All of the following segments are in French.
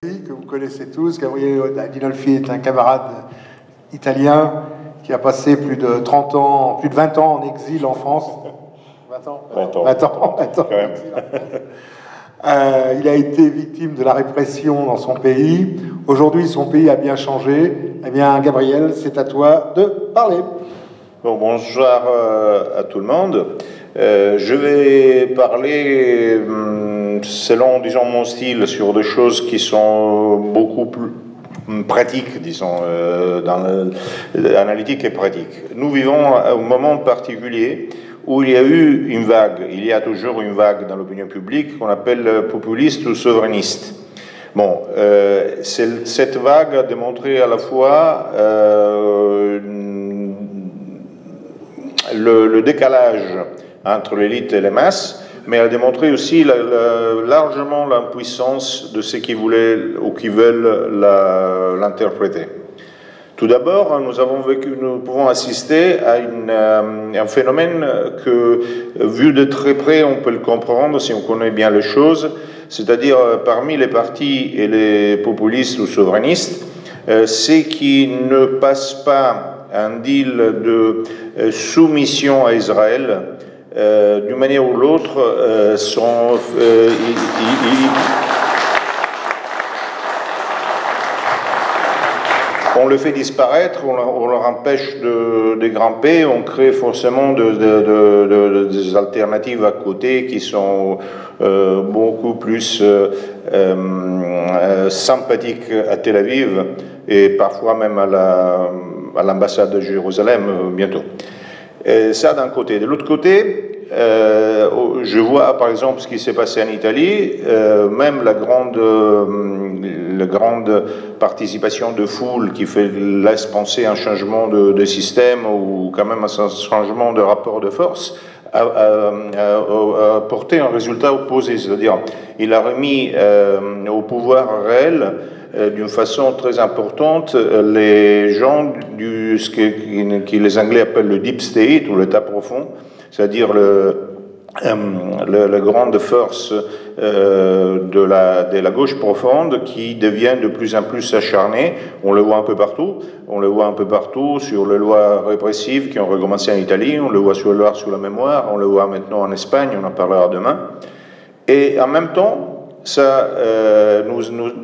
Que vous connaissez tous. Gabriele Adinolfi est un camarade italien qui a passé plus de 30 ans, plus de 20 ans en exil en France. 20 ans 20 ans. 20 ans. Quand même. Il a été victime de la répression dans son pays. Aujourd'hui, son pays a bien changé. Eh bien, Gabriel, c'est à toi de parler. Bon, bonsoir à tout le monde. Je vais parler, selon, disons, mon style, sur des choses qui sont beaucoup plus pratiques, disons, analytiques et pratiques. Nous vivons à un moment particulier où il y a eu une vague, il y a toujours une vague dans l'opinion publique qu'on appelle populiste ou souverainiste. Bon, cette vague a démontré à la fois le décalage entre l'élite et les masses, mais elle a démontré aussi largement l'impuissance de ceux qui voulaient ou qui veulent l'interpréter. Tout d'abord, nous pouvons assister à un phénomène que, vu de très près, on peut le comprendre si on connaît bien les choses, c'est-à-dire parmi les partis et les populistes ou souverainistes, ceux qui ne passent pas un deal de soumission à Israël, d'une manière ou l'autre, on le fait disparaître, on leur empêche de grimper, on crée forcément des alternatives à côté qui sont beaucoup plus sympathiques à Tel Aviv et parfois même à l'ambassade de Jérusalem bientôt. Ça d'un côté. De l'autre côté, je vois par exemple ce qui s'est passé en Italie, même la grande participation de foule qui laisse penser un changement de système ou quand même un changement de rapport de force a porté un résultat opposé, c'est-à-dire il a remis au pouvoir réel d'une façon très importante les gens ce que les Anglais appellent le deep state ou l'état profond, c'est-à-dire la grande force de la gauche profonde qui devient de plus en plus acharnée. On le voit un peu partout. On le voit un peu partout sur les lois répressives qui ont recommencé en Italie. On le voit sur les lois sur la mémoire. On le voit maintenant en Espagne. On en parlera demain. Et en même temps,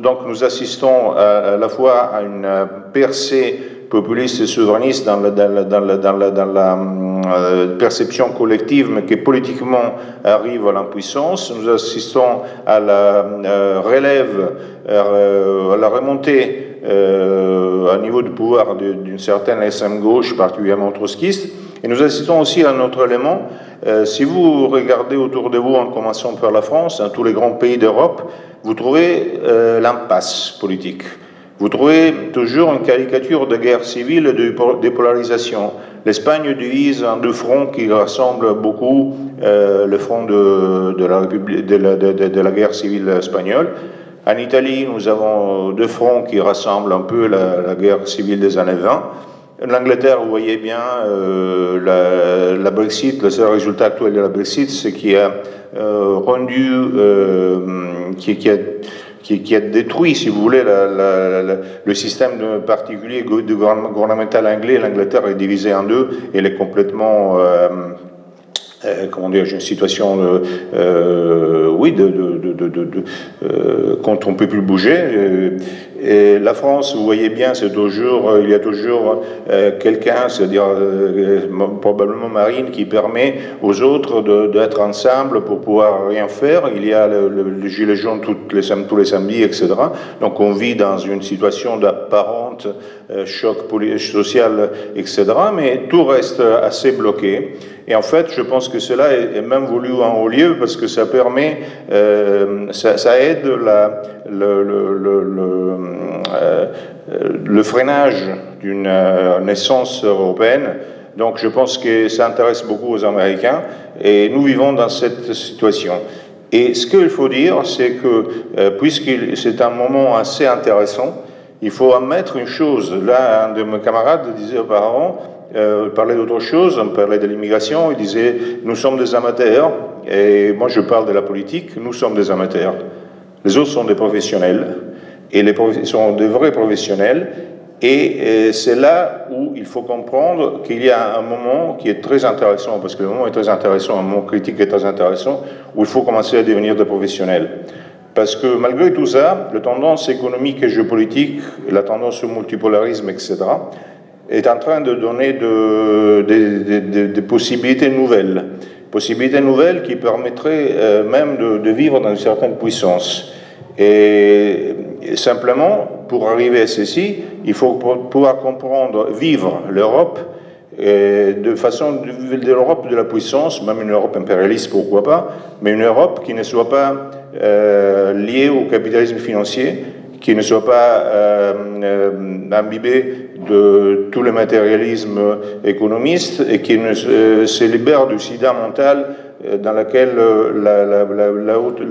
donc nous assistons à la fois à une percée populiste et souverainiste dans la perception collective, mais qui politiquement arrive à l'impuissance. Nous assistons à la relève, à la remontée à niveau de pouvoir d'une certaine SM gauche, particulièrement trotskiste. Et nous assistons aussi à un autre élément. Si vous regardez autour de vous, en commençant par la France, dans tous les grands pays d'Europe, vous trouvez l'impasse politique. Vous trouvez toujours une caricature de guerre civile et de dépolarisation. L'Espagne divise en deux fronts qui rassemblent beaucoup le front de la guerre civile espagnole. En Italie, nous avons deux fronts qui rassemblent un peu la guerre civile des années 20. L'Angleterre, vous voyez bien, la Brexit, le seul résultat actuel de la Brexit, c'est qui a rendu, qui a détruit, si vous voulez, le système particulier gouvernemental anglais. L'Angleterre est divisée en deux, elle est complètement, comment dire, une situation quand on ne peut plus bouger. Et la France, vous voyez bien, il y a toujours quelqu'un, c'est-à-dire probablement Marine, qui permet aux autres d'être ensemble pour pouvoir rien faire. Il y a le gilet jaune tous les samedis, etc. Donc on vit dans une situation d'apparente choc social, etc. Mais tout reste assez bloqué. Et en fait, je pense que cela est même voulu en haut lieu parce que ça permet, ça aide le freinage d'une naissance européenne. Donc je pense que ça intéresse beaucoup aux Américains et nous vivons dans cette situation. Et ce qu'il faut dire, c'est que puisque c'est un moment assez intéressant, il faut admettre une chose. Là, un de mes camarades disait auparavant, parlait d'autre chose, on parlait de l'immigration, il disait « nous sommes des amateurs », et moi je parle de la politique, nous sommes des amateurs. Les autres sont des professionnels, et les sont de vrais professionnels, et c'est là où il faut comprendre qu'il y a un moment qui est très intéressant, parce que le moment est très intéressant, un moment critique est très intéressant, où il faut commencer à devenir des professionnels. Parce que malgré tout ça, la tendance économique et géopolitique, la tendance au multipolarisme, etc., est en train de donner des possibilités nouvelles. Possibilités nouvelles qui permettraient même de vivre dans une certaine puissance. Et simplement, pour arriver à ceci, il faut pouvoir comprendre, vivre l'Europe de façon de l'Europe de la puissance, même une Europe impérialiste, pourquoi pas, mais une Europe qui ne soit pas liée au capitalisme financier, qui ne soit pas imbibée de tout le matérialisme économiste et qui se libère du sida mental dans lequel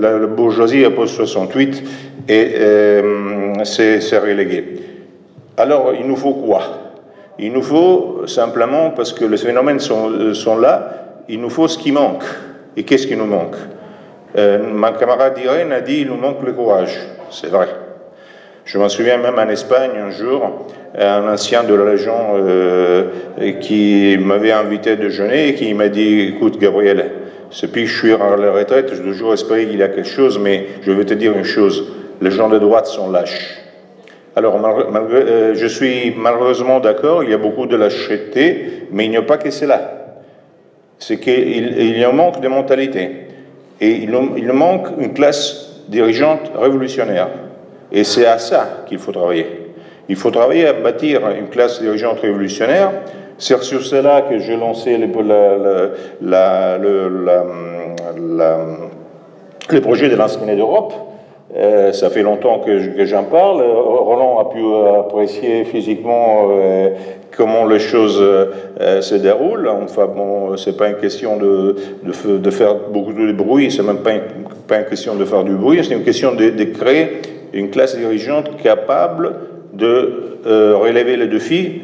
la bourgeoisie après 68 s'est reléguée. Alors, il nous faut quoi? Il nous faut simplement, parce que les phénomènes sont là, il nous faut ce qui manque. Et qu'est-ce qui nous manque? Ma camarade Irène a dit il nous manque le courage. C'est vrai. Je m'en souviens même en Espagne un jour, un ancien de la Légion qui m'avait invité à déjeuner et qui m'a dit écoute Gabriel, depuis que je suis à la retraite, je dois toujours espérer qu'il y a quelque chose, mais je vais te dire une chose, les gens de droite sont lâches. Alors, je suis malheureusement d'accord, il y a beaucoup de lâcheté, mais il n'y a pas que cela. C'est qu'il y a un manque de mentalité. Et il manque une classe dirigeante révolutionnaire. Et c'est à ça qu'il faut travailler. Il faut travailler à bâtir une classe dirigeante révolutionnaire. C'est sur cela que j'ai lancé le projet de l'ancienne d'Europe. Ça fait longtemps que j'en parle. Roland a pu apprécier physiquement comment les choses se déroulent. Enfin, bon, c'est pas une question de faire beaucoup de bruit, c'est même pas une question de faire du bruit, c'est une question de créer une classe dirigeante capable de relever les défis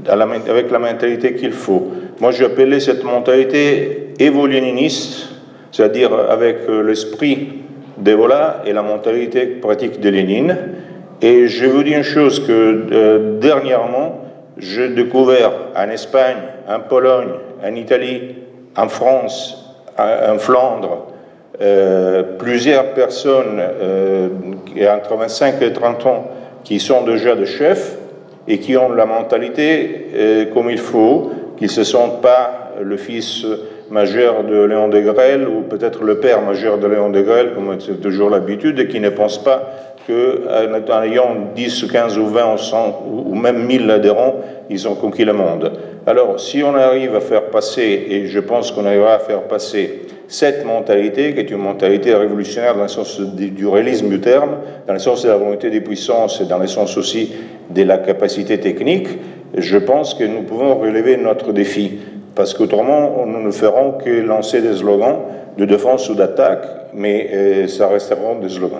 avec la mentalité qu'il faut. Moi, j'ai appelé cette mentalité évo-léniniste, c'est-à-dire avec l'esprit d'Evola et la mentalité pratique de Lénine. Et je vous dis une chose que dernièrement, j'ai découvert en Espagne, en Pologne, en Italie, en France, en Flandre, plusieurs personnes entre 25 et 30 ans qui sont déjà des chefs et qui ont la mentalité comme il faut, qui ne se sentent pas le fils majeur de Léon Degrelle ou peut-être le père majeur de Léon Degrelle, comme c'est toujours l'habitude, et qui ne pensent pas qu'en ayant 10, 15 ou 20 ou 100 ou même 1000 adhérents, ils ont conquis le monde. Alors, si on arrive à faire passer, et je pense qu'on arrivera à faire passer cette mentalité, qui est une mentalité révolutionnaire dans le sens du réalisme du terme, dans le sens de la volonté des puissances et dans le sens aussi de la capacité technique, je pense que nous pouvons relever notre défi. Parce qu'autrement, nous ne ferons que lancer des slogans de défense ou d'attaque, mais ça resteront des slogans.